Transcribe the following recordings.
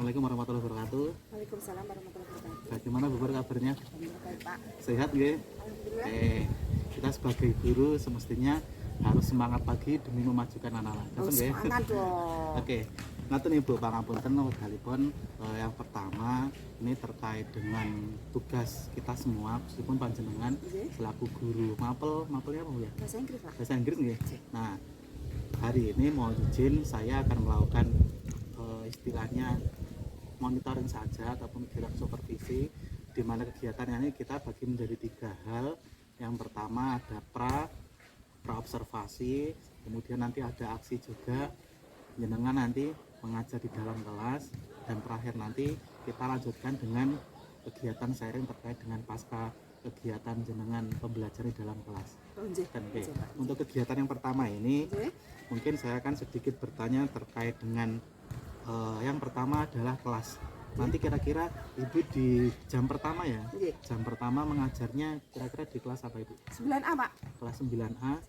Assalamualaikum warahmatullahi wabarakatuh. Waalaikumsalam warahmatullahi wabarakatuh. Bagaimana Bu kabarnya? Baik, Pak. Sehat nggih? Alhamdulillah. Kita sebagai guru semestinya harus semangat pagi demi memajukan anak-anak. Oh, Betul nggih? semangat dong. Oke. Ngaten nih Bu, pangapunten wekdalipun yang pertama ini terkait dengan tugas kita semua, meskipun panjenengan selaku guru mapelnya apa Bu ya? Bahasa Inggris, Pak. Bahasa Inggris nggih. Nah, hari ini mau izin saya akan melakukan istilahnya monitoring saja ataupun kegiatan supervisi, di mana kegiatan ini kita bagi menjadi 3 hal. Yang pertama ada pra observasi, kemudian nanti ada aksi juga, jenengan nanti mengajar di dalam kelas, dan terakhir nanti kita lanjutkan dengan kegiatan sharing terkait dengan pasca kegiatan jenengan pembelajaran di dalam kelas. Dan untuk kegiatan yang pertama ini mungkin saya akan sedikit bertanya terkait dengan yang pertama adalah kelas. Nanti kira-kira Ibu di jam pertama ya? Jam pertama mengajarnya kira-kira di kelas apa Ibu? 9A, Pak. Kelas 9A.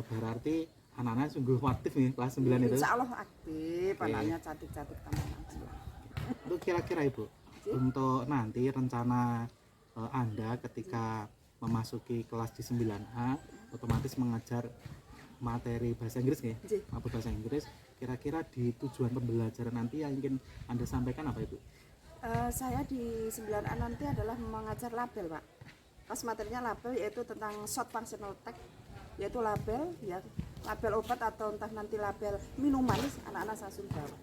Berarti anak-anak sungguh aktif nih kelas 9 itu. Insya Allah aktif, anaknya cantik-cantik teman-teman. Itu kira-kira Ibu, untuk nanti rencana Anda ketika memasuki kelas di 9A otomatis mengajar materi bahasa Inggris nih, maupun bahasa Inggris, kira-kira di tujuan pembelajaran nanti yang ingin Anda sampaikan apa Ibu? Saya di 9A nanti adalah mengajar label, Pak. Pas materinya label, yaitu tentang short functional text, yaitu label, ya label obat atau entah nanti label minuman, anak-anak saya suruh bawa.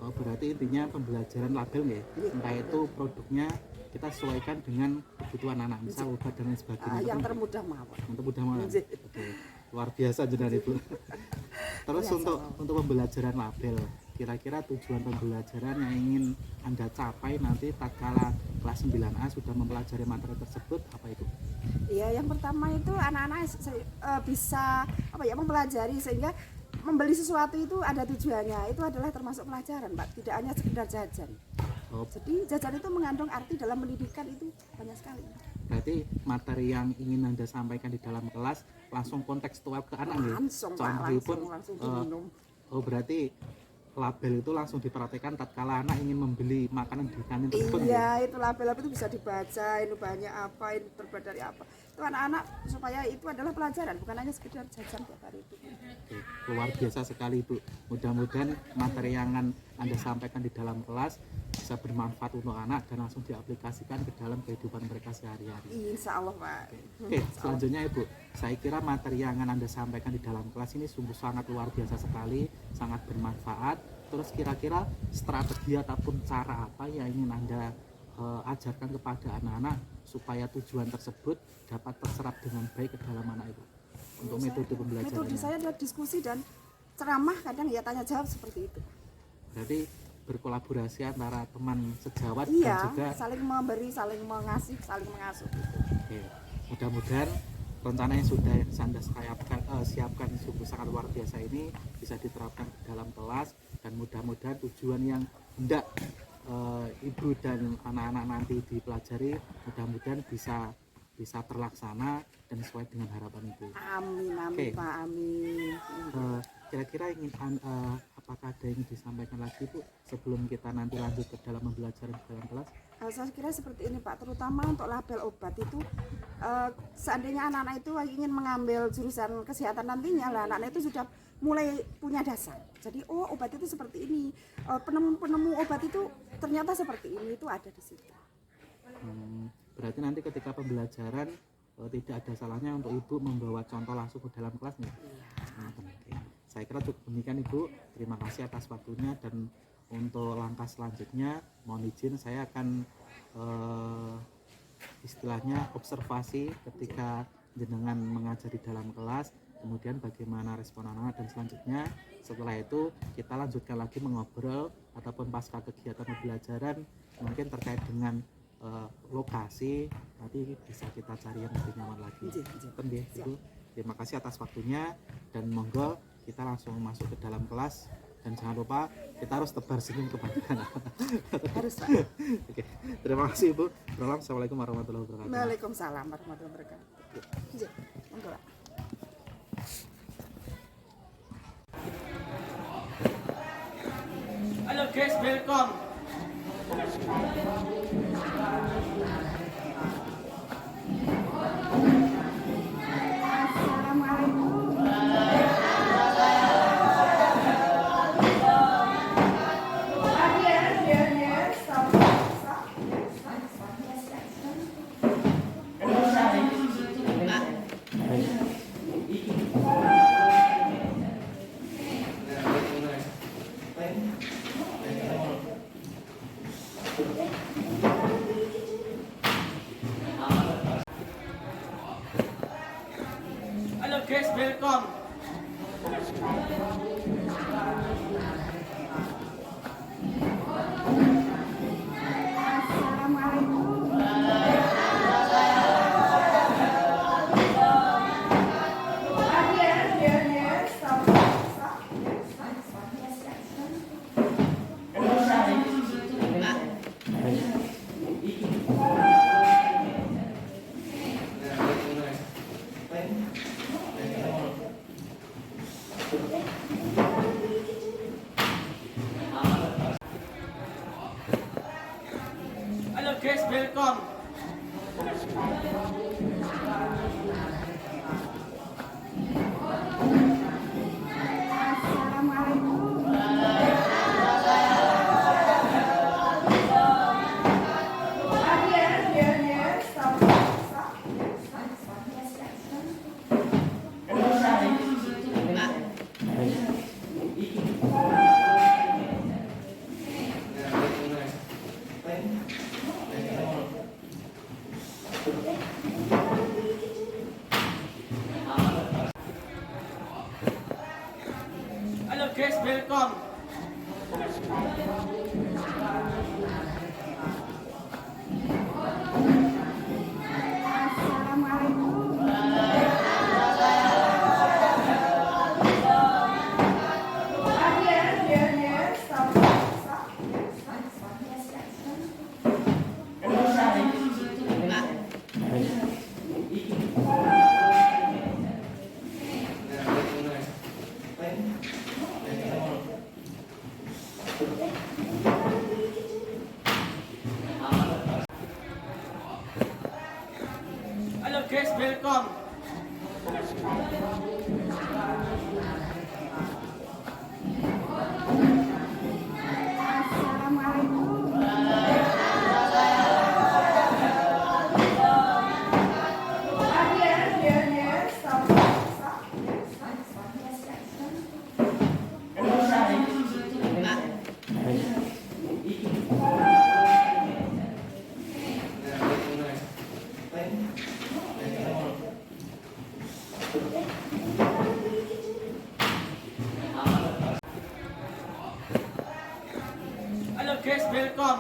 Oh, berarti intinya pembelajaran label nggak? Entah itu produknya kita sesuaikan dengan kebutuhan anak, misal obat dan lain sebagainya. Yang termudah mawon. Yang termudah mawon. Oke. Luar biasa jenengan Ibu. Terus untuk pembelajaran label, kira-kira tujuan pembelajaran yang ingin Anda capai nanti tatkala kelas 9A sudah mempelajari materi tersebut apa itu? Iya, yang pertama itu anak-anak bisa mempelajari sehingga membeli sesuatu itu ada tujuannya. Itu adalah termasuk pelajaran, Pak. Tidak hanya sekedar jajan. Oh. Jadi jajan itu mengandung arti dalam pendidikan itu banyak sekali. Berarti materi yang ingin Anda sampaikan di dalam kelas langsung kontekstual ke anak nih? Langsung, Pak. Langsung diminum. Oh, berarti label itu langsung diperhatikan tatkala anak ingin membeli makanan di kantin tersebut. Iya, itu label itu bisa dibaca, ini banyak apa, ini terbuat dari apa. Itu anak-anak supaya itu adalah pelajaran, bukan hanya sekedar jajan tiap hari itu. Oke, luar biasa sekali Ibu. Mudah-mudahan materi yang Anda sampaikan di dalam kelas bisa bermanfaat untuk anak dan langsung diaplikasikan ke dalam kehidupan mereka sehari-hari. Insya Allah, Pak. Oke, selanjutnya Ibu, saya kira materi yang Anda sampaikan di dalam kelas ini sungguh sangat luar biasa sekali, sangat bermanfaat. Terus kira-kira strategi ataupun cara apa yang ingin Anda ajarkan kepada anak-anak supaya tujuan tersebut dapat terserap dengan baik ke dalam anak Ibu untuk metode pembelajarannya? Metode saya adalah diskusi dan ceramah, kadang ya tanya jawab seperti itu. Berarti berkolaborasi antara teman sejawat dan juga saling memberi, saling mengasih, saling mengasuh. Oke, mudah-mudahan rencana yang sudah Anda siapkan sungguh sangat luar biasa ini bisa diterapkan dalam kelas, dan mudah-mudahan tujuan yang hendak Ibu dan anak-anak nanti dipelajari mudah-mudahan bisa terlaksana dan sesuai dengan harapan Ibu. Amin, Oke. Pak, amin. Kira-kira apakah ada yang disampaikan lagi Bu sebelum kita nanti lanjut ke dalam pembelajaran di dalam kelas? Saya kira seperti ini Pak, terutama untuk label obat itu seandainya anak-anak itu ingin mengambil jurusan kesehatan nantinya, anak-anak itu sudah mulai punya dasar. Jadi obat itu seperti ini, penemu obat itu ternyata seperti ini, itu ada di situ. Berarti nanti ketika pembelajaran tidak ada salahnya untuk Ibu membawa contoh langsung ke dalam kelas nih? Iya. Saya kira cukup demikian Ibu. Terima kasih atas waktunya, dan untuk langkah selanjutnya mohon izin saya akan istilahnya observasi ketika jenengan mengajar di dalam kelas, kemudian bagaimana respon anak, dan selanjutnya setelah itu kita lanjutkan lagi mengobrol ataupun pasca kegiatan pembelajaran mungkin terkait dengan lokasi, nanti bisa kita cari yang lebih nyaman lagi. Itu. Terima kasih atas waktunya, dan monggo kita langsung masuk ke dalam kelas, dan jangan lupa kita harus tebar senyum kepada anak. Harus, Pak. Oke, terima kasih Ibu. Assalamualaikum warahmatullahi wabarakatuh. Waalaikumsalam warahmatullahi wabarakatuh. Monggo, Pak. Halo guys, welcome. Halo guys, welcome. Halo guys, welcome. Halo guys, welcome. Halo guys, welcome. Halo guys, welcome.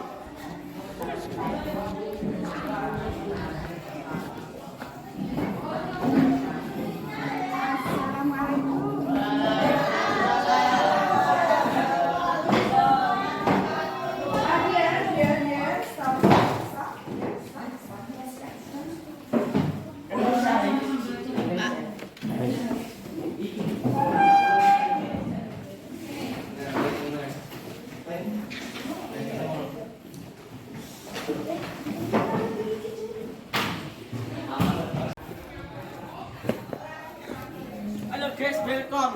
Halo guys, welcome.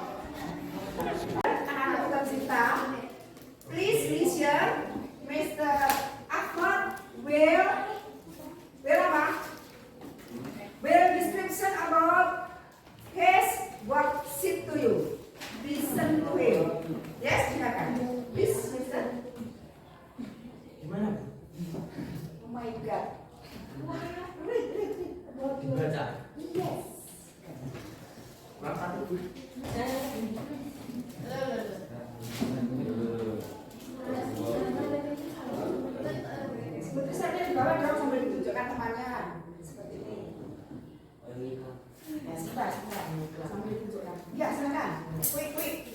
Anak-anak tercinta, please listen, Mr. Ahmad will apa? Will description about his worksheet to you. Listen to him. Yes, silakan. Please listen. Gimana? Oh my God. Wah, read. Dibaca. Yes. Kurang satu, Bu. Seperti saja di bawah dong sambil ditunjukkan temannya. Seperti ini. Ya, sebentar. Sambil ditunjukkan. Ya, silakan. Quick.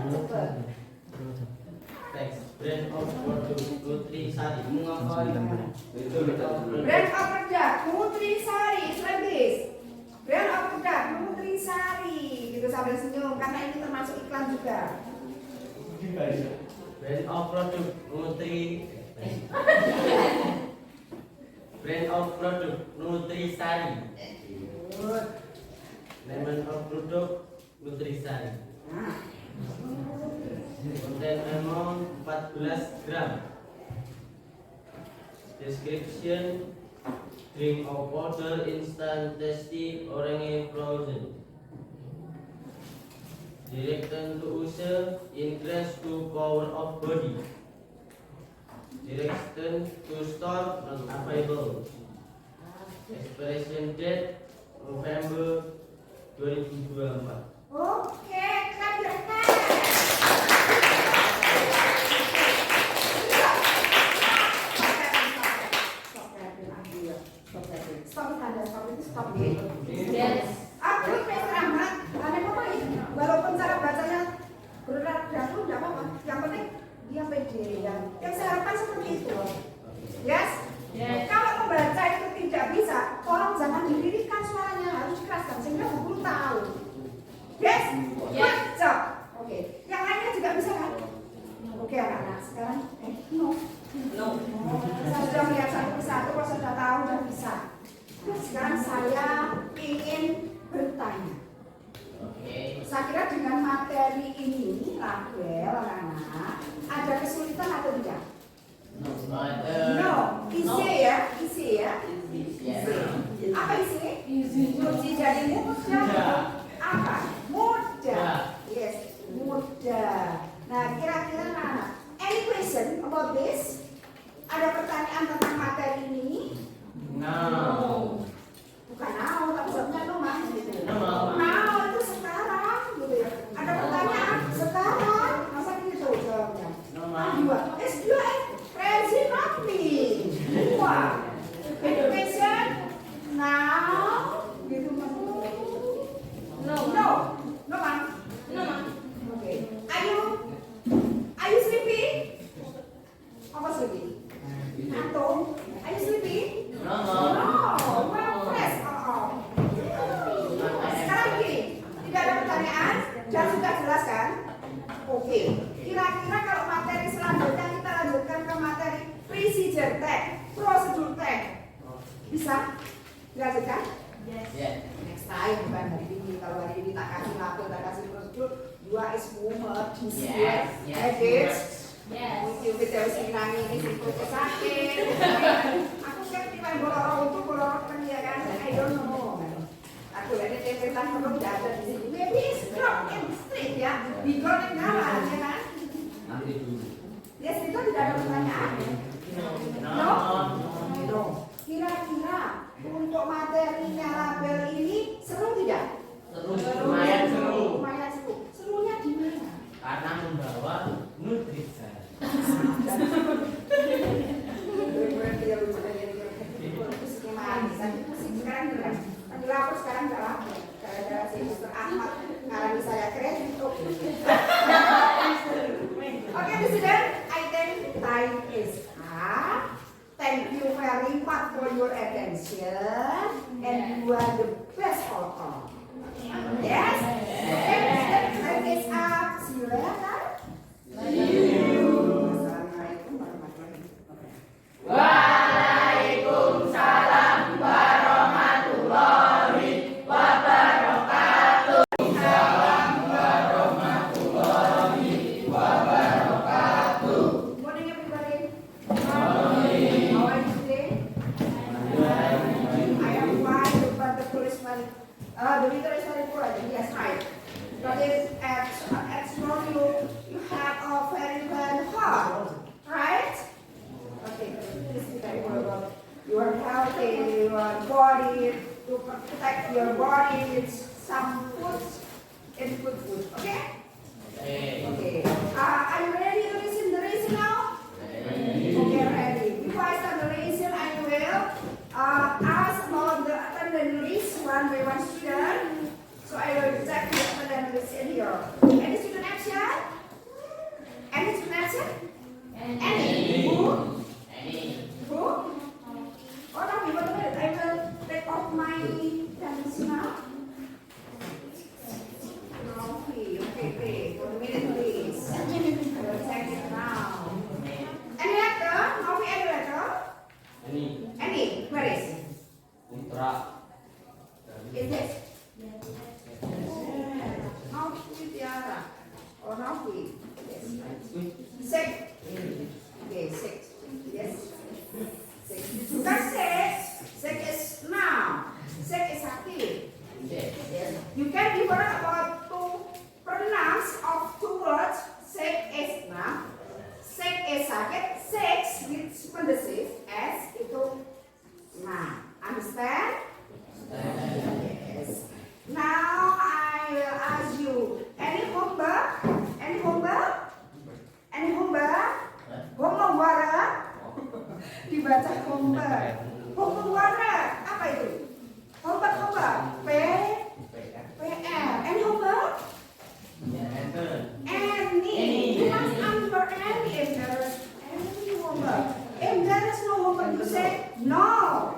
Cepet. Thanks. Brand of Putri Sari. Brand of product Putri Sari, like this. Brand of product Putri Sari. Gitu sambil senyum. karena ini termasuk iklan juga. Brand of product Brand of product Nutrisari. Good. Name of product Nutrisari. Nah, Content amount 14 gram. Description: drink of powder, instant, tasty, orange frozen. Direction to user: increase to power of body. Direction to store: not available. Expiration date: November 2024. oke, lanjutkan. Stop itu. Yes. Aku amat. Aneh apa ini? Walaupun cara bacanya berat-berat tidak apa-apa. Yang penting dia pede ya. Yang saya harapkan seperti itu. Yes? Yes. Kalau membaca itu tidak bisa, tolong jangan didirikan suaranya, harus dikeraskan sehingga guru tahu. Yes? Yes. Good job. Oke. Yang lainnya juga bisa kan? Oke anak-anak, sekarang no. No. Saya sudah melihat satu persatu, kalau sudah tahu sudah bisa. Sekarang saya ingin bertanya. Oke. Saya kira dengan materi ini, label anak-anak, ada kesulitan atau tidak? No, isi ya, isi ya. Apa isi? Isi jadi mudah. Apa? Mudah. Yes, mudah. Nah, kira-kira anak-anak, any question about this? Ada pertanyaan tentang materi ini? No. Bukan now, tapi sebenarnya no mas gitu. No. Now itu sekarang gitu ya. Ada pertanyaan sekarang, masa gitu jawabnya? No, Dua. S2 present nothing. Dua. Education now gitu mas. No. No. No mas. No, Ma. Oke. Are you sleepy? Apa sleepy? Antum, are you sleepy? No. No, well fresh. Sekarang gini, tidak ada pertanyaan dan sudah jelas kan? Oke. Kira-kira kalau materi selanjutnya kita lanjutkan ke materi procedure tag, prosedur tag. Bisa? Dilanjutkan? Yes. Next time bukan hari ini. Kalau hari ini tak kasih label, tak kasih prosedur, dua is movement, Yes. edit. Yes. Mungkin harus nangis ini perutnya sakit. Aku kan tiba bolong itu bolong kan ya kan? I don't know. Aku ada tempelan perut tidak ada di sini. Maybe strong and straight ya. Bigor dan jalan ya kan? Nanti dulu. Yes itu tidak ada pertanyaan. No. No. Kira-kira untuk materinya label ini seru tidak? Terus lumayan seru. Lumayan seru. Serunya di mana? Karena membawa Nutrisari. Sekarang gara-gara si Mr. Ahmad ngarani saya kredit. Oke, student, I think time is up. Thank you very much for your attention and you are the best of all. Yes? Okay, time is up. See you later. Assalamualaikum warahmatullahi wabarakatuh. Waalaikumsalam warahmatullahi wabarakatuh. Good morning, everybody. How are you today? I am fine, but the policeman, the leader is very poor. Yes, right. But at small you have a very bad heart, right? Okay, this is very important. Your health, your body, to protect your body with some food and good food. Okay? Okay. Are you ready to listen the lesson now? Okay, ready. Before I start the lesson, I will ask about the attendance list one by one student. So I will check the attendance list in here. Any student action? Any student action? Any? Who? Who? Oh no, wait a minute. I will take off my pants now. Okay. coffee. Yes. Six. Okay, six. Yes. Six. Bukan six. Six is noun. Six is active. Yes. You can different about two pronouns of two words. Six is noun. Six is sakit. Six with possessive s itu noun. Understand? Yes. Now I will ask you, any homework? Any homework? Any homework? Homework? Dibaca homework. Homework apa itu? Homework. P R. Any homework? Any. You must answer any. If there is any homework. If there is no homework, you say no.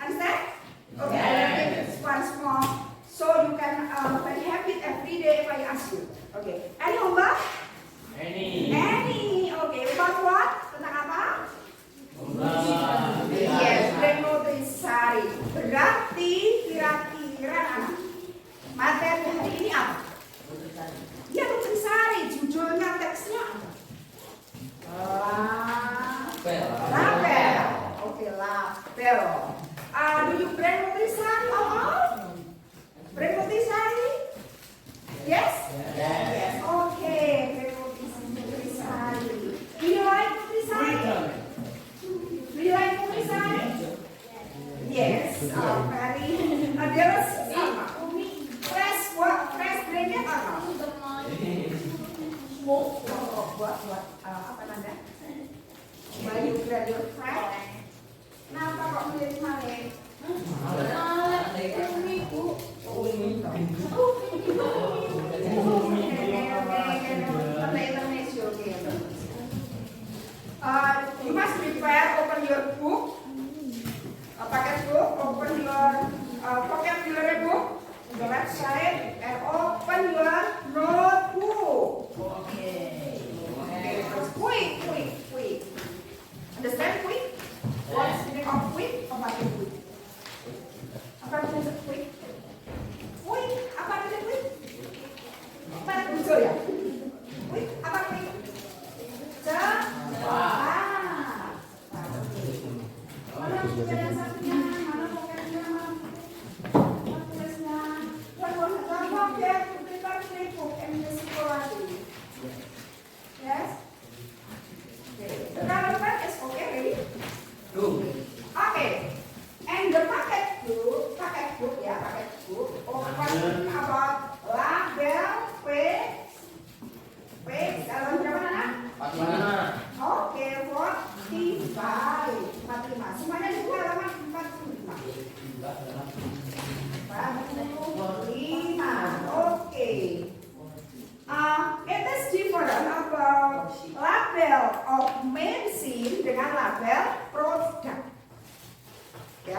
Understand? Okay, I will take this once more, so you can very happy every day if I ask you. Okay, any homework? Any. Okay, about what? Tentang apa? Yes, Nutrisari. Berarti kira-kira anak materi hari ini apa? Ya, Nutrisari. Judulnya, teksnya apa? Label. Okay, label. Do you bring Nutrisari? Bring Nutrisari? Yes? Yes. Okay, bring Nutrisari. Do you like Nutrisari? Do you like Nutrisari? Yes. Very. There's fresh what? Fresh drink or not? Buat apa namanya? Bayu graduate fresh. Kenapa kok milih-milih? You must prepare, open your book, packet book, open your vocabulary book, the website, and open your notebook. Okay. Quick. Understand quick? What's the meaning of quick? Apa itu quick? Apa itu quick? Quick, apa itu quick? Apa itu muncul ya? Quick, apa quick? Cepat. Mana buku yang satunya? Mana pokoknya? Mana tulisnya? One ya, prepare free book and musical lagi. Yes. Okay. The color is okay, ready? Okay, and the packet book, open about label page dalam berapa anak? 45. Oke, 45. Semuanya di halaman 45. 45. Oke. It is different about label of medicine dengan label produk. Ya,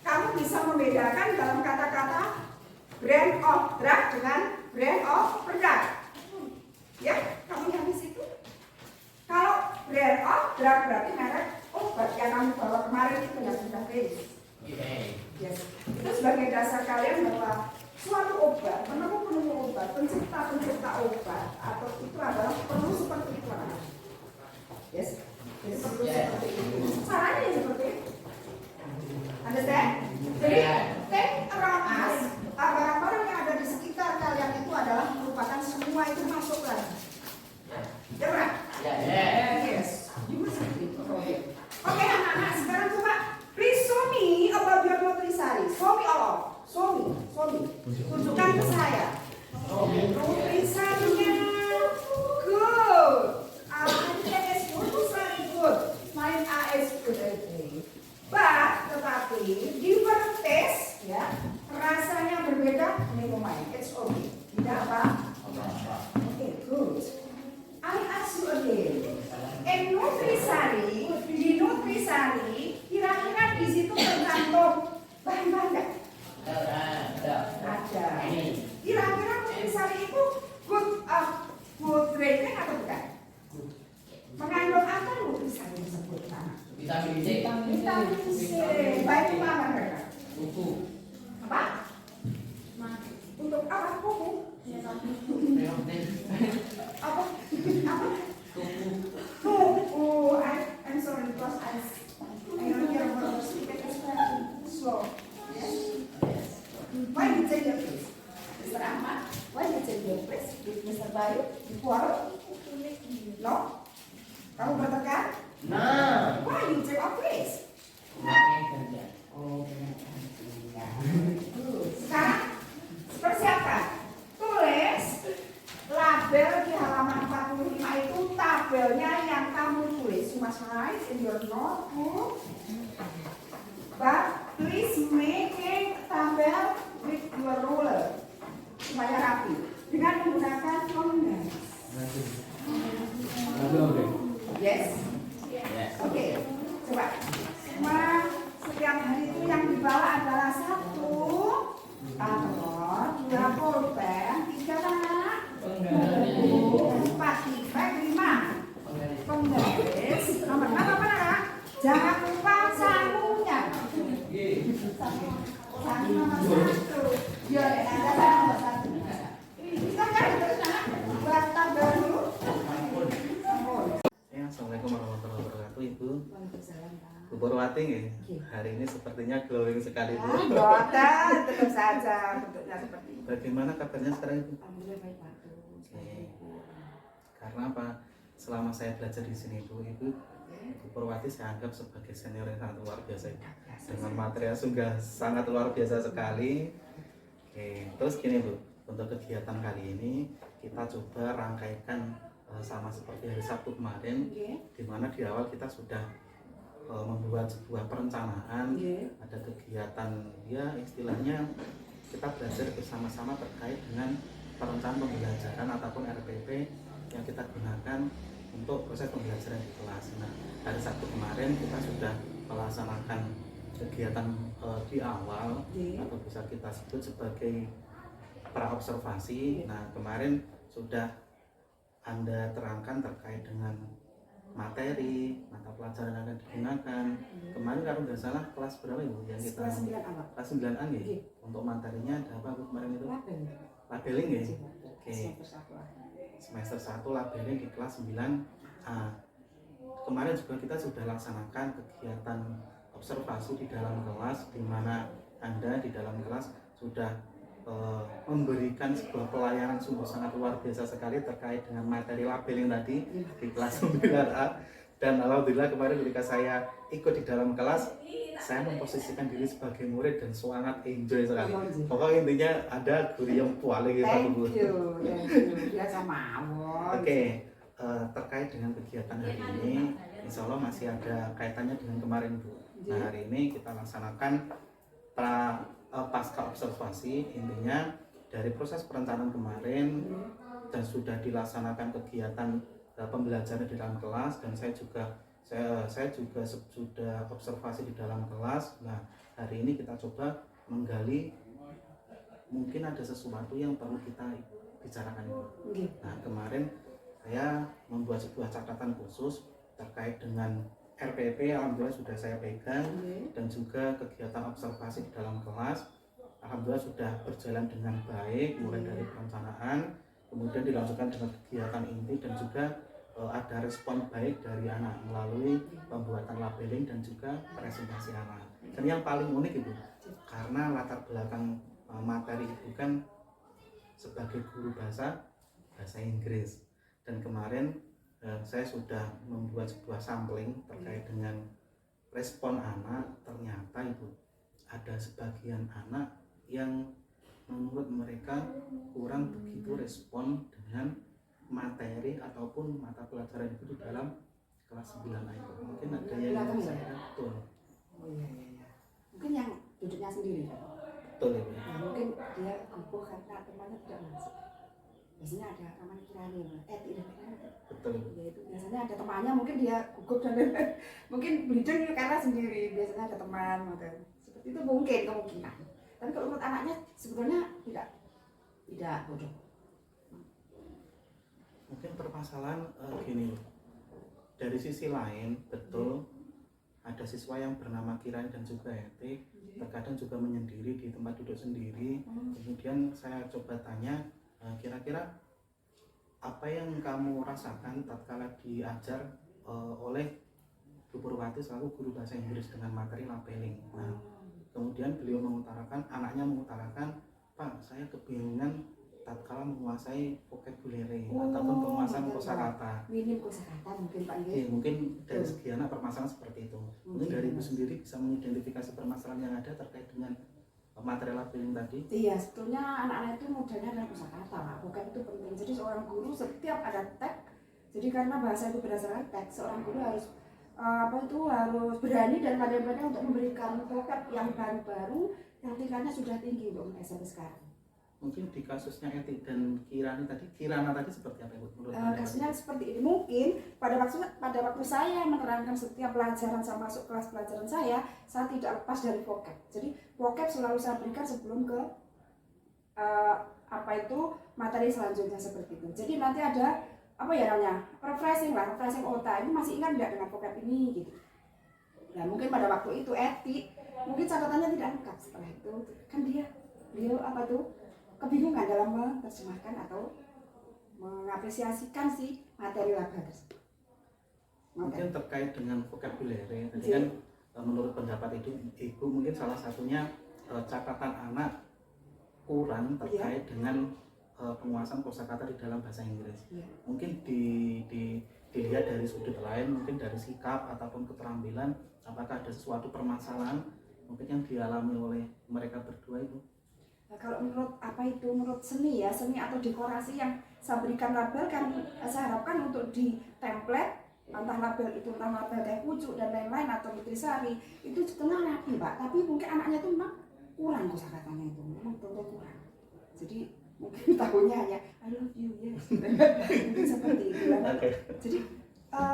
kamu bisa membedakan dalam kata-kata brand of drug dengan brand of product. Ya, kamu yang di situ. Kalau brand of drug berarti merek obat yang kamu bawa kemarin itu yang sudah finish. Yes. Itu sebagai dasar kalian bahwa suatu obat, penemu obat, pencipta obat atau itu adalah perlu seperti itu. Yes. Jadi perlu seperti itu. Caranya seperti itu. Understand? Jadi think around us, barang-barang yang ada di sekitar kalian itu adalah merupakan semua itu masuk lagi. Ya benar? Yes. You must agree. Oke anak-anak, sekarang coba please show me about your Nutrisari. Show me all. Show me. Tunjukkan ke saya. Nutrisarinya good. I think it's Nutrisari good. Mine is good. Tetapi different taste, ya, rasanya berbeda. Never mind, it's okay. Tidak apa? Okay, good. I ask you again. Di Nutrisari, kira-kira di situ tercantum bahan-bahan nggak? Ada. Kira-kira Nutrisari itu good rating atau bukan? Mengandung apa Nutrisari disebut? Vitamin C. Baik itu apa mereka? Kuku. Apa? Untuk apa kuku? Baik, dikeluar. No? Kamu bertekan? Nah. Why you take off please? Kerja. Oh, ya. Sekarang persiapkan. Tulis label di halaman 45 itu tabelnya yang kamu tulis. You must write in your notebook. But please make tabel with your ruler supaya rapi dengan menggunakan penggaris. Yes. Yes. Oke, coba. Semua setiap hari itu yang dibawa adalah 1 amor, 2 pulpen, 3 anak, 4 tipek, 5 penggaris. Nomor 6 apa nak? Jangan lupa samunya. Samu nomor 1. Ya, ada samu nomor 1. Kita kan terus nak buat tabel dulu. Ya, Assalamualaikum warahmatullahi wabarakatuh, Ibu. Bu Purwati nggih. Hari ini sepertinya glowing sekali, Bu. Boten, tetap saja bentuknya seperti ini. Bagaimana kabarnya sekarang, Ibu? Alhamdulillah baik Pak. Oke. Karena apa? Selama saya belajar di sini, Bu Purwati saya anggap sebagai senior yang sangat luar biasa, Ibu. Dengan materi yang sangat luar biasa sekali. Oke, terus gini, Bu. Untuk kegiatan kali ini kita coba rangkaikan sama seperti hari Sabtu kemarin, di mana di awal kita sudah membuat sebuah perencanaan, ada kegiatan, ya istilahnya kita belajar bersama-sama terkait dengan perencanaan pembelajaran ataupun RPP yang kita gunakan untuk proses pembelajaran di kelas. Nah, hari Sabtu kemarin kita sudah melaksanakan kegiatan di awal atau bisa kita sebut sebagai praobservasi. Nah, kemarin sudah Anda terangkan terkait dengan materi, mata pelajaran yang akan digunakan. Kemarin kalau nggak salah kelas berapa Ibu yang kita? Kelas 9 awal. Kelas 9-an ya? Untuk materinya ada apa Bu kemarin itu? Labeling ya? Oke. Semester 1 labeling di kelas 9A. Kemarin juga kita sudah laksanakan kegiatan observasi di dalam kelas, di mana Anda di dalam kelas sudah memberikan sebuah pelayanan sungguh sangat luar biasa sekali terkait dengan materi labeling tadi di kelas 9A. Dan alhamdulillah kemarin ketika saya ikut di dalam kelas, saya memposisikan diri sebagai murid dan sangat enjoy sekali. Pokoknya intinya ada guru yang puale gitu. Thank you. Biasa mawon. Oke, terkait dengan kegiatan hari ini, insya Allah masih ada kaitannya dengan kemarin Bu. Nah, hari ini kita laksanakan pasca observasi. Intinya dari proses perencanaan kemarin dan sudah dilaksanakan kegiatan pembelajaran di dalam kelas, dan saya juga sudah observasi di dalam kelas. Nah, hari ini kita coba menggali mungkin ada sesuatu yang perlu kita bicarakan. Nah, kemarin saya membuat sebuah catatan khusus terkait dengan RPP, alhamdulillah sudah saya pegang, dan juga kegiatan observasi di dalam kelas alhamdulillah sudah berjalan dengan baik, mulai dari perencanaan kemudian dilanjutkan dengan kegiatan inti, dan juga ada respon baik dari anak melalui pembuatan labeling dan juga presentasi anak. Dan yang paling unik Ibu, karena latar belakang materi Ibu kan sebagai guru bahasa Inggris, dan kemarin saya sudah membuat sebuah sampling terkait dengan respon anak. Ternyata Ibu, ada sebagian anak yang menurut mereka kurang begitu respon dengan materi ataupun mata pelajaran itu di dalam kelas 9A itu. Mungkin ada yang saya betul. Oh iya. Mungkin yang duduknya sendiri. Betul Ibu. Nah, mungkin dia gugup karena temannya tidak masuk. Biasanya ada teman kirani, tidak. Betul. Ya itu biasanya ada temannya, mungkin dia gugup dan mungkin bleeding karena sendiri. Biasanya ada teman, seperti itu mungkin kemungkinan. Tapi kalau menurut anaknya sebetulnya tidak bodoh. Mungkin permasalahan gini, dari sisi lain betul ada siswa yang bernama Kirani dan juga Etik, terkadang juga menyendiri di tempat duduk sendiri. Kemudian saya coba tanya, kira-kira apa yang kamu rasakan tatkala diajar oleh Bu Purwati selaku guru bahasa Inggris dengan materi labeling. Nah, kemudian beliau mengutarakan, anaknya mengutarakan, Pak, saya kebingungan tatkala menguasai vocabulary Oh, ataupun penguasaan gitu, kosakata. minim kosakata mungkin Pak Oke, nggih. mungkin dari segi anak permasalahan seperti itu. Mungkin dari Ibu Mas. sendiri bisa mengidentifikasi permasalahan yang ada terkait dengan materi labeling tadi. Iya, sebetulnya anak-anak itu modalnya adalah kosakata, Pak. Vocab itu penting. Jadi seorang guru setiap ada teks, jadi karena bahasa itu berdasarkan teks, seorang guru harus harus berani dan pandai-pandai untuk memberikan vocab yang baru-baru yang tingkatnya sudah tinggi untuk SMP sekarang. Mungkin di kasusnya Eti dan Kirana tadi seperti apa Ibu? Menurut Anda? Kasusnya seperti ini. Mungkin pada waktu saya menerangkan setiap pelajaran saya masuk kelas pelajaran saya tidak lepas dari vocab. Jadi vocab selalu saya berikan sebelum ke materi selanjutnya seperti itu. Jadi nanti ada refreshing otak, ini masih ingat nggak dengan vocab ini gitu. Nah mungkin pada waktu itu Eti mungkin catatannya tidak lengkap, setelah itu kan beliau kebingungan dalam menerjemahkan atau mengapresiasikan si materi label tersebut. Mungkin terkait dengan vocabulary tadi kan menurut pendapat itu Ibu mungkin salah satunya catatan anak kurang terkait dengan penguasaan kosakata di dalam bahasa Inggris. Mungkin dilihat dari sudut lain, mungkin dari sikap ataupun keterampilan, apakah ada sesuatu permasalahan mungkin yang dialami oleh mereka berdua Ibu? Nah, kalau menurut seni atau dekorasi yang saya berikan label kan saya harapkan untuk di template entah label teh pucuk dan lain-lain atau nutrisari itu setengah rapi Pak, tapi mungkin anaknya itu memang kurang kosakatanya itu memang betul kurang. Jadi mungkin tahunya hanya I love you yes. Mungkin seperti itu. Jadi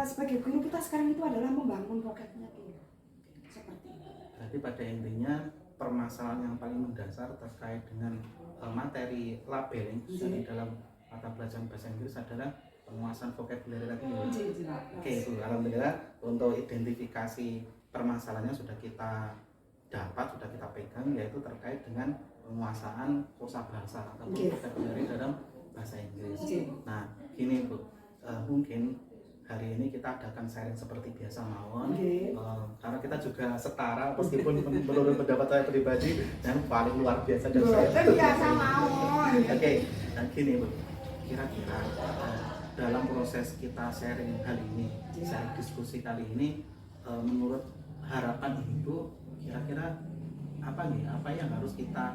sebagai guru kita sekarang itu adalah membangun vocabnya dulu. Seperti itu. Berarti pada intinya permasalahan yang paling mendasar terkait dengan materi labeling di dalam mata pelajaran bahasa Inggris adalah penguasaan vocabulary tadi. Oke, itu alhamdulillah untuk identifikasi permasalahannya sudah kita pegang, yaitu terkait dengan penguasaan kosabahasa atau vocabulary dalam bahasa Inggris. Nah, gini Bu, mungkin hari ini kita adakan sharing seperti biasa mawon, karena kita juga setara meskipun menurut pendapat saya pribadi yang paling luar biasa dan saya biasa mawon. Oke, dan gini Bu, kira-kira dalam proses kita sharing kali ini, sharing diskusi kali ini, menurut harapan Ibu, kira-kira apa yang harus kita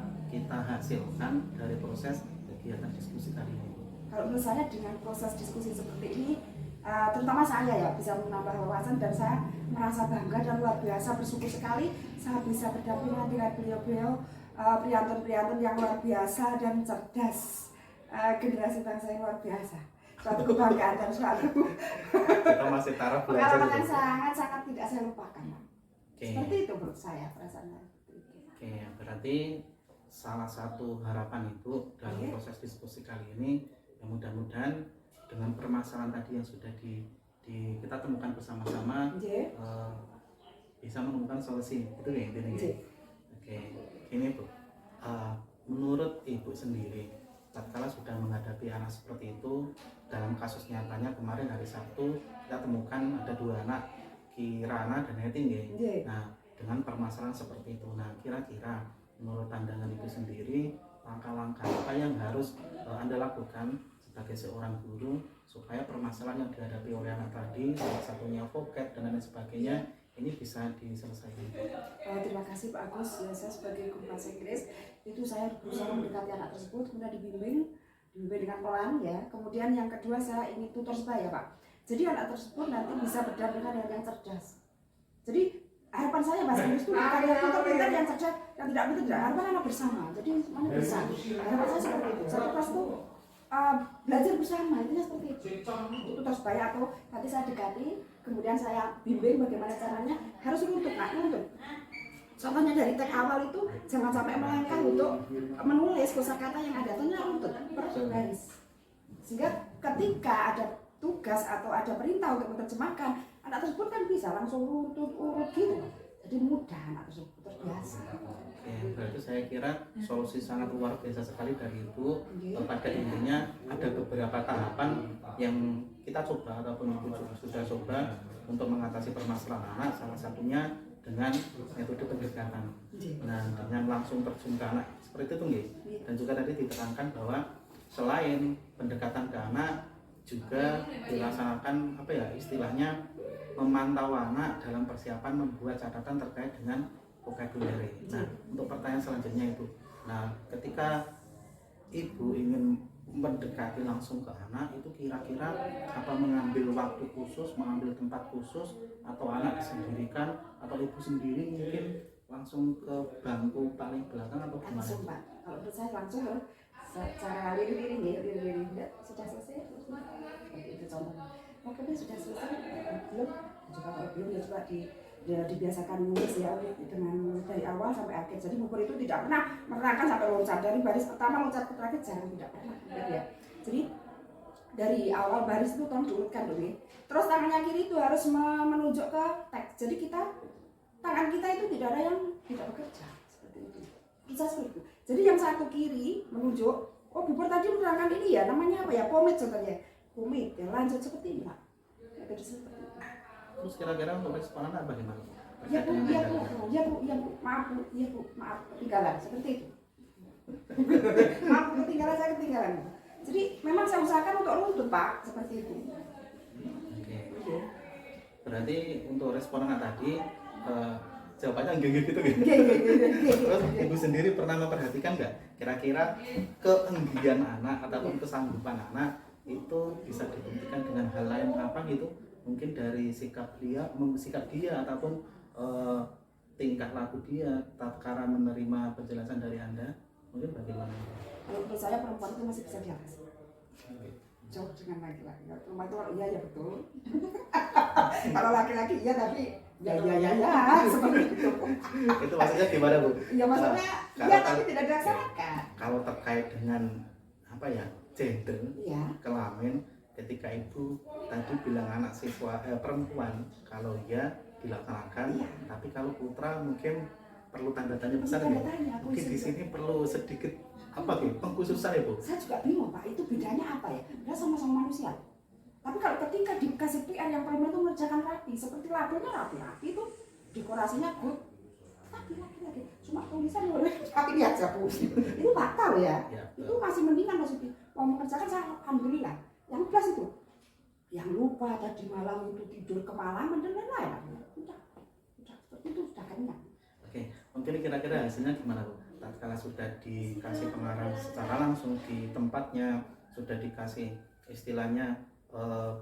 hasilkan dari proses kegiatan diskusi kali ini? Kalau menurut saya dengan proses diskusi seperti ini, terutama saya bisa menambah wawasan dan saya merasa bangga dan luar biasa bersyukur sekali saya bisa berdampingan dengan beliau-beliau priantun-priantun yang luar biasa dan cerdas, generasi bangsa yang luar biasa. Suatu kebanggaan dan suatu Kita masih taraf belajar. pengalaman yang sangat tidak saya lupakan. Oke. Seperti itu menurut saya perasaannya. Oke, berarti salah satu harapan Ibu dalam proses diskusi kali ini, ya mudah-mudahan dengan permasalahan tadi yang sudah kita temukan bersama-sama, bisa menemukan solusi, itu ya intinya. Oke, ini Bu, menurut Ibu sendiri, tatkala sudah menghadapi anak seperti itu, dalam kasus nyatanya kemarin hari Sabtu kita temukan ada 2 anak, Kirana dan Hetting ya. Nah, dengan permasalahan seperti itu, nah kira-kira menurut pandangan Ibu sendiri, langkah-langkah apa yang harus Anda lakukan sebagai seorang guru supaya permasalahan yang dihadapi oleh anak tadi, salah satunya vocab dan lain sebagainya, ini bisa diselesaikan? Terima kasih Pak Agus. Ya, saya sebagai guru bahasa Inggris itu saya berusaha mendekati anak tersebut, kemudian dibimbing dengan pelan ya. Kemudian yang kedua saya ingin tutor sebaya Pak. Jadi anak tersebut nanti bisa berdampingan dengan yang cerdas. Jadi harapan saya bahasa Inggris itu bukan yang pintar-pintar, yang cerdas, yang tidak pintar, tidak. Harapan anak bersama. Jadi semuanya bisa. Harapan saya seperti itu. Satu kelas itu belajar bersama, intinya seperti itu. Tutor sebaya atau nanti saya dekati, kemudian saya bimbing bagaimana caranya, harus nuntut. Contohnya dari teks awal itu jangan sampai melangkah untuk menulis kosakata yang ada, tentunya runtut per baris. Sehingga ketika ada tugas atau ada perintah untuk menerjemahkan, anak tersebut kan bisa langsung urut gitu. Jadi mudah anak tersebut, terbiasa. Oke, berarti saya kira solusi sangat luar biasa sekali dari Ibu. Pada intinya ada beberapa tahapan yang kita coba ataupun Ibu sudah coba untuk mengatasi permasalahan anak, salah satunya dengan metode pendekatan. Nah, dengan langsung terjun ke anak seperti itu nggih. Dan juga tadi diterangkan bahwa selain pendekatan ke anak juga dilaksanakan apa ya istilahnya memantau anak dalam persiapan membuat catatan terkait dengan vocabulary. Nah, untuk pertanyaan selanjutnya Ibu. Nah, ketika Ibu ingin mendekati langsung ke anak itu kira-kira apa mengambil waktu khusus, mengambil tempat khusus atau anak disendirikan atau Ibu sendiri mungkin langsung ke bangku paling belakang atau gimana? Langsung Pak, kalau menurut saya langsung harus secara lirik-lirik ya, lirik-lirik ya, sudah selesai seperti itu contohnya. Pokoknya sudah selesai, belum juga kalau belum ya juga dibiasakan nulis ya dengan dari awal sampai akhir. Jadi buku itu tidak pernah menerangkan sampai loncat dari baris pertama loncat ke terakhir jarang, tidak pernah ya. Jadi dari awal baris itu tolong diurutkan dulu ya. Terus tangannya kiri itu harus menunjuk ke teks. Jadi tangan kita itu tidak ada yang tidak bekerja seperti itu. Bisa seperti itu. Jadi yang satu kiri menunjuk, oh Bubur tadi menerangkan ini ya, namanya apa ya, pomade contohnya. Pomade ya, lanjut seperti ini Pak. Metode seperti itu. Terus kira-kira untuk respon anak bagaimana? Ya Bu, maaf, ketinggalan seperti itu. Maaf, saya ketinggalan. Jadi memang saya usahakan untuk runtut Pak, seperti itu. Oke. Berarti untuk respon anak tadi jawabannya enggak gitu ya? Terus Ibu sendiri pernah memperhatikan nggak kira-kira keenggian anak ataupun kesanggupan anak itu bisa dibuktikan dengan hal lain apa gitu? Mungkin dari sikap dia ataupun tingkah laku dia tatkala menerima penjelasan dari Anda, mungkin bagaimana? Kalau menurut saya perempuan itu masih bisa diatasi. Jauh dengan laki-laki. Perempuan itu iya ya betul. Kalau laki-laki iya tapi ya seperti itu. Itu maksudnya gimana Bu? Ya maksudnya iya tapi tidak dilaksanakan. Kalau terkait dengan apa ya gender, Iya. kelamin, ketika Ibu tadi bilang anak siswa perempuan kalau iya dilaksanakan, Iya. tapi kalau putra mungkin perlu tanda tanya besar Tanda ya. tanya, aku Mungkin di juga. sini perlu sedikit apa gitu pengkhususan ya Bu. Saya juga bingung Pak, itu bedanya apa ya? Dia sama-sama manusia. Tapi kalau ketika dikasih PR yang perempuan itu mengerjakan rapi, seperti labelnya rapi-rapi itu dekorasinya good, tapi laki-laki cuma tulisan boleh rapi aja Bu. Itu batal ya. Ya, Itu masih mendingan maksudnya. Mau mengerjakan saya alhamdulillah. Yang plus itu, yang lupa tadi malam itu tidur kemalaman dan lain-lain. Udah seperti itu sudah kenyang. Oke, mungkin kira-kira hasilnya gimana Bu? Tatkala sudah dikasih pengarang secara langsung di tempatnya, sudah dikasih istilahnya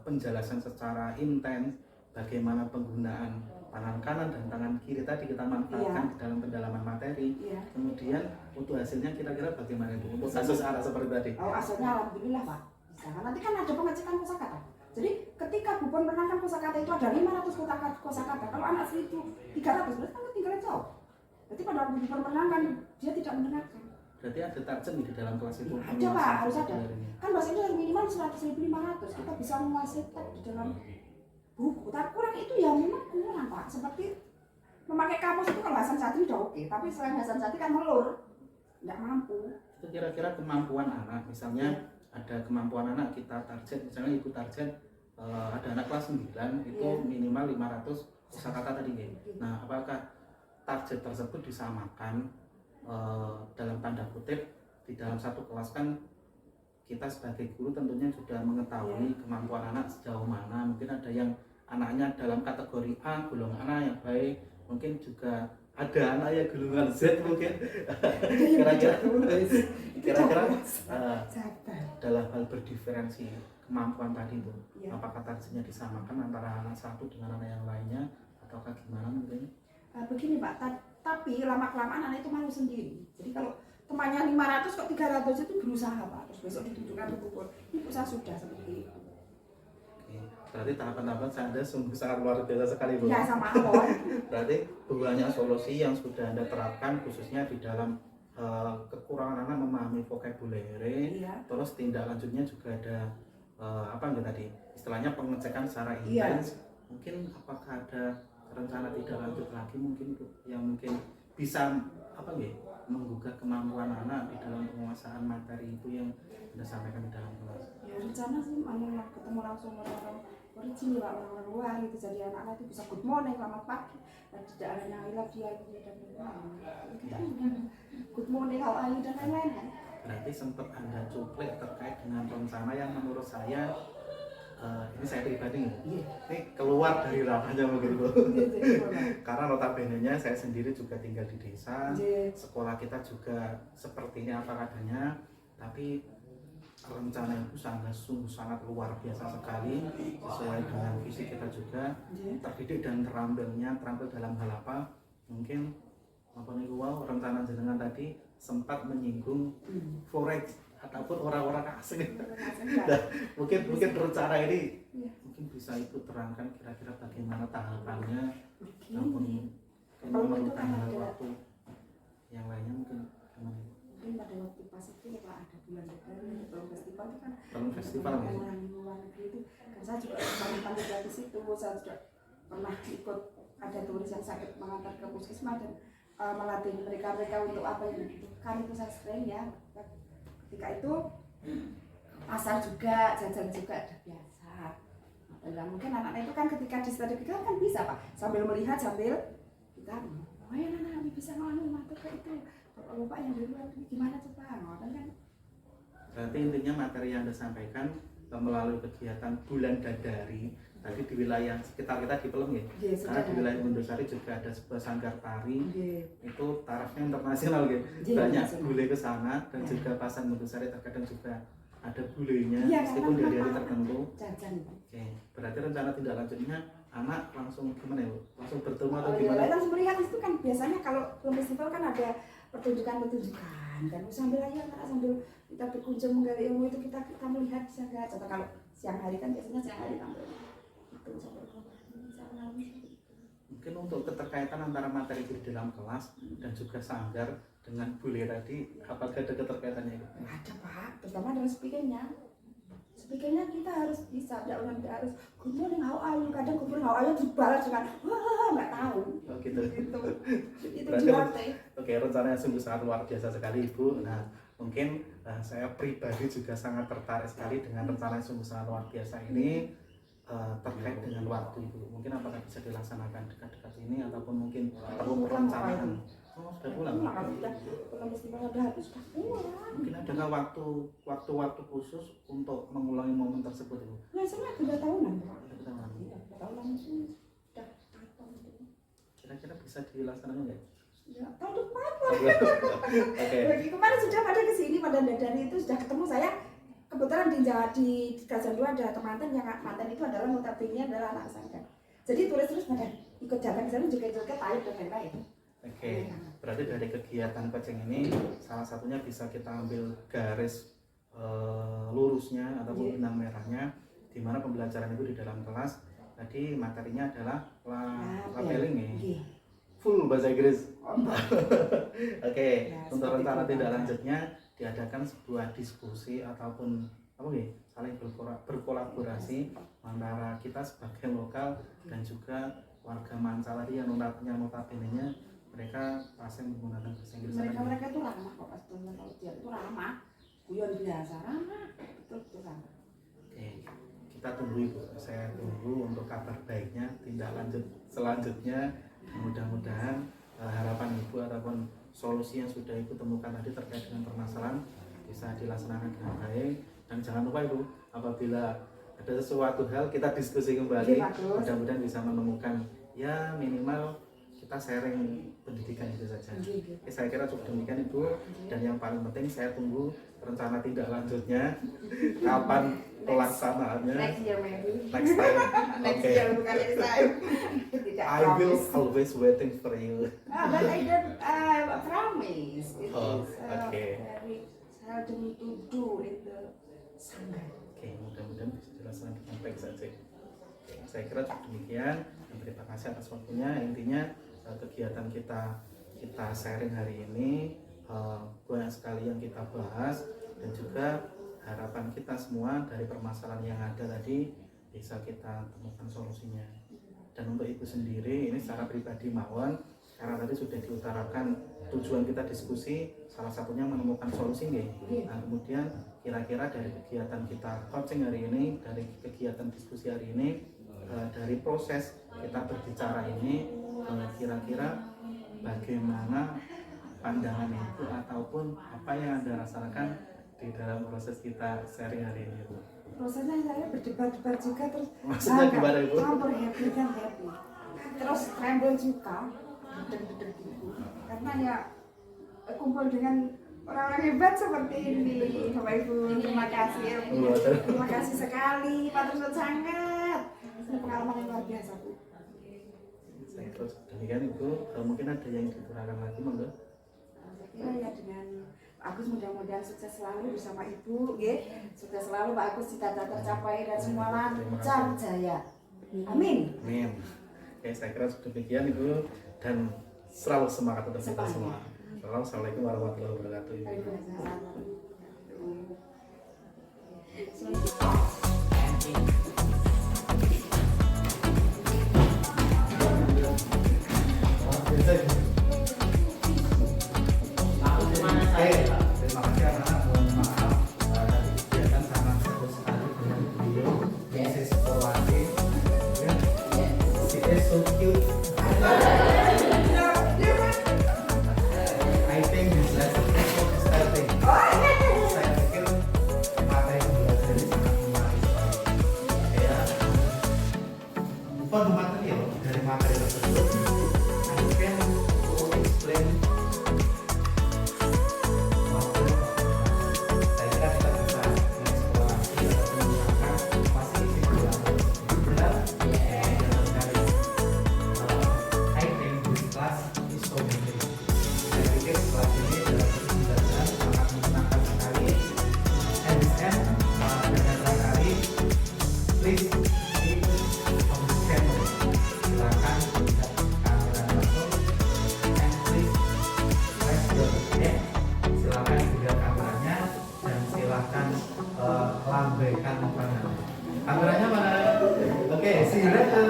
penjelasan secara intens bagaimana penggunaan tangan kanan dan tangan kiri tadi kita manfaatkan di dalam pendalaman materi. Iya. Kemudian untuk hasilnya kira-kira bagaimana Bu? Untuk kasus anak seperti tadi. Oh, hasilnya alhamdulillah Pak. Bisa. Nanti kan ada pengecekan kosakata. Jadi ketika Bubur menerangkan kosakata itu ada 500 kosakata. Kalau anak itu 300 berarti kan ketinggalan jauh. Jadi pada waktu Bubur menerangkan dia tidak mendengarkan. Berarti ada target di dalam kelas itu. Ada Pak, harus ada. Kan bahasa Indonesia minimal 100.500 kita bisa menguasai teks di dalam buku. Tapi kurang itu ya memang kurang Pak. Seperti memakai kamus itu kalau Hasan Satri udah oke, tapi selain Hasan Satri kan melur, nggak mampu. Itu kira-kira kemampuan anak, misalnya ada kemampuan anak kita target, misalnya Ibu target ada anak kelas 9 itu minimal 500 kosakata tadi ya. Nah, apakah target tersebut disamakan dalam tanda kutip di dalam satu kelas kan kita sebagai guru tentunya sudah mengetahui kemampuan anak sejauh mana. Mungkin ada yang anaknya dalam kategori A, golongan A yang baik, mungkin juga ada anak yang golongan Z mungkin. kira-kira dalam hal berdiferensi kemampuan tadi Bu, apakah targetnya disamakan antara anak satu dengan anak yang lainnya ataukah gimana mungkin? Begini Pak, tapi lama-kelamaan anak itu malu sendiri. Jadi kalau temannya 500 kok 300 itu berusaha Pak, terus besok ditunjukkan ke Bubur. Ibu saya sudah seperti itu. Oke, berarti tahapan-tahapan Anda sungguh sangat luar biasa sekali Bu. Ya sama awal. Berarti banyak solusi yang sudah Anda terapkan khususnya di dalam kekurangan anak memahami vocabulary. Terus tindak lanjutnya juga ada apa enggak tadi istilahnya pengecekan secara intens. Mungkin apakah ada rencana tidak lanjut lagi mungkin Bu yang mungkin bisa apa nggih menggugah kemampuan anak di dalam penguasaan materi itu yang Anda sampaikan di dalam kelas? Ya rencana sih mau ketemu langsung orang-orang origin Pak, orang-orang luar gitu, jadi anak-anak itu bisa good morning, selamat pagi dan tidak ada yang I love you dan lain-lain. Kita good morning, how are you dan lain-lain kan. berarti sempat Anda cuplik terkait dengan rencana yang menurut saya ini saya pribadi ini keluar dari ranahnya mungkin Bu. Karena notabene-nya saya sendiri juga tinggal di desa, sekolah kita juga seperti ini apa adanya, tapi rencana itu sungguh sangat luar biasa sekali sesuai dengan visi kita juga, terdidik dan terampil dalam hal apa mungkin apa nih wow rencana jenengan tadi sempat menyinggung forex ataupun orang-orang asing. Nah, mungkin rencana ini mungkin bisa itu terangkan kira-kira bagaimana tahapannya ataupun memerlukan waktu yang lainnya mungkin gimana? Mungkin pada waktu pas itu kalau ada bulan Desember belum festival itu kan Belum festival ya? orang luar negeri itu kan saya juga panggil dari situ, saya sudah pernah ikut ada turis yang sakit mengantar ke puskesmas dan melatih mereka untuk apa yang kan itu saya sering ya. Ketika itu pasar juga, jajan juga ada biasa. Nah, mungkin anak-anak itu kan ketika di stadion kita kan bisa Pak, sambil melihat sambil kita, oh ya anak bisa ngomong mata kayak itu. Kalau Bapak yang di luar gimana coba? Kan? Berarti intinya materi yang Anda sampaikan melalui kegiatan bulan dadari tadi di wilayah sekitar kita di Pelem ya. Karena di wilayah Bundosari juga ada sebuah sanggar tari. Itu tarafnya internasional gitu. Banyak bule ke sana dan juga pasar Bundosari terkadang juga ada bulenya meskipun di hari tertentu. Oke, berarti rencana tindak lanjutnya anak langsung gimana ya Bu? Langsung bertemu atau gimana? Langsung melihat itu kan biasanya kalau film festival kan ada pertunjukan kan sambil aja anak sambil kita berkunjung menggali ilmu itu kita melihat bisa nggak? Contoh kalau siang hari kan biasanya siang hari tampil itu mungkin untuk keterkaitan antara materi di dalam kelas dan juga sanggar dengan bule tadi apakah ada keterkaitannya itu? Ada Pak, terutama dengan speakernya kita harus bisa, tidak harus good morning how are you, kadang good morning how are you dibalas dengan wah nggak tahu. Oh gitu. Itu Berarti, dilatih. Oke, rencananya sungguh sangat luar biasa sekali Ibu. Nah mungkin saya pribadi juga sangat tertarik sekali dengan rencana yang sungguh sangat luar biasa ini. Terkait dengan waktu Ibu, mungkin apakah bisa dilaksanakan dekat-dekat ini ataupun mungkin perlu perencanaan? Oh sudah pulang. Mungkin adakah waktu khusus untuk mengulangi momen tersebut Ibu? Biasanya 3 tahunan. Kira-kira bisa dilaksanakan nggak? Ya, tahun depan. Oke. Kemarin sudah pada kesini pada dadari itu sudah ketemu saya. Kebetulan di Gajan 2 ada temanten yang mantan itu adalah notabene adalah anak saya. Jadi tulis-tulis pada ikut jalan ke sana juga tahu dan lain-lain. Oke, berarti dari kegiatan coaching ini salah satunya bisa kita ambil garis lurusnya ataupun benang merahnya di mana pembelajaran itu di dalam kelas tadi materinya adalah labeling ya. Full bahasa Inggris. Oke, untuk rencana tindak lanjutnya diadakan sebuah diskusi ataupun apa ya saling berkolaborasi antara kita sebagai lokal dan juga warga Mancalari yang notabene-nya mereka pasti menggunakan bahasa Inggris. Mereka itu ramah kok pas kalau dia itu ramah, guyon biasa ramah, betul ramah. Oke, kita tunggu Ibu. Saya tunggu untuk kabar baiknya tindak lanjut selanjutnya. Mudah-mudahan harapan Ibu ataupun solusi yang sudah Ibu temukan tadi terkait dengan permasalahan bisa dilaksanakan dengan baik. Dan jangan lupa Ibu, apabila ada sesuatu hal kita diskusi kembali, mudah-mudahan bisa menemukan ya minimal kita sharing pendidikan itu saja. Oke, saya kira cukup demikian Ibu. Dan yang paling penting saya tunggu rencana tindak lanjutnya kapan pelaksanaannya. Next year maybe. Next time. Next Okay. year bukan next time. I will always waiting for you. But I don't promise. It Oh, is okay. very seldom to do in the summer. Oke, mudah-mudahan bisa dilaksanakan dengan baik saja. Saya kira cukup demikian. Dan terima kasih atas waktunya. Intinya kegiatan kita sharing hari ini banyak sekali yang kita bahas dan juga harapan kita semua dari permasalahan yang ada tadi bisa kita temukan solusinya. Dan untuk Ibu sendiri ini secara pribadi mawon karena tadi sudah diutarakan tujuan kita diskusi salah satunya menemukan solusi nggih. Nah, kemudian kira-kira dari kegiatan kita coaching hari ini, dari kegiatan diskusi hari ini, dari proses kita berbicara ini kira-kira bagaimana pandangan Ibu ataupun apa yang Anda rasakan di dalam proses kita sharing hari ini, Bu? Prosesnya saya berdebat-debat juga, terus Maksudnya gimana, Ibu? campur happy dan happy, terus tremble juga, deg-deg gitu, karena ya kumpul dengan orang-orang hebat seperti ini. Bapak Ibu, terima kasih ya, Bu. Terima kasih sekali, Pak Terus sangat. Ini pengalaman yang luar biasa, Bu. Saya terus demikian Ibu, mungkin ada yang dikurangkan lagi, monggo. Saya kira ya dengan Pak Agus mudah-mudahan sukses selalu bersama Ibu, nggih. Sukses selalu Pak Agus, cita-cita tercapai dan semua lancar jaya. Amin. Amin. Oke, saya kira demikian Ibu, dan selalu semangat untuk kita semua. Assalamualaikum warahmatullahi wabarakatuh. Ibu. Oke, terima kasih anak-anak. Mohon maaf tadi kegiatan sangat seru sekali dengan beliau, Mrs. Polati. She is so cute. I think this lesson is so starting. Saya pikir materi belajar ini sangat menarik sekali. Ya, for the material dari materi tersebut, I can explain. Saya kira kita bisa mengeksplorasi atau menggunakan fasilitas yang benar sekali. I think this class is so menarik. Saya pikir kelas ini adalah pembelajaran sangat menyenangkan sekali. And then, dengan terakhir, please keep on the channel. Silakan lihat kamera langsung. And please press your hand. Silakan juga kameranya dan silakan lambaikan mukanya. Kameranya mana? Oke, see you later.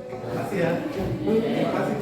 Terima kasih ya. Terima kasih.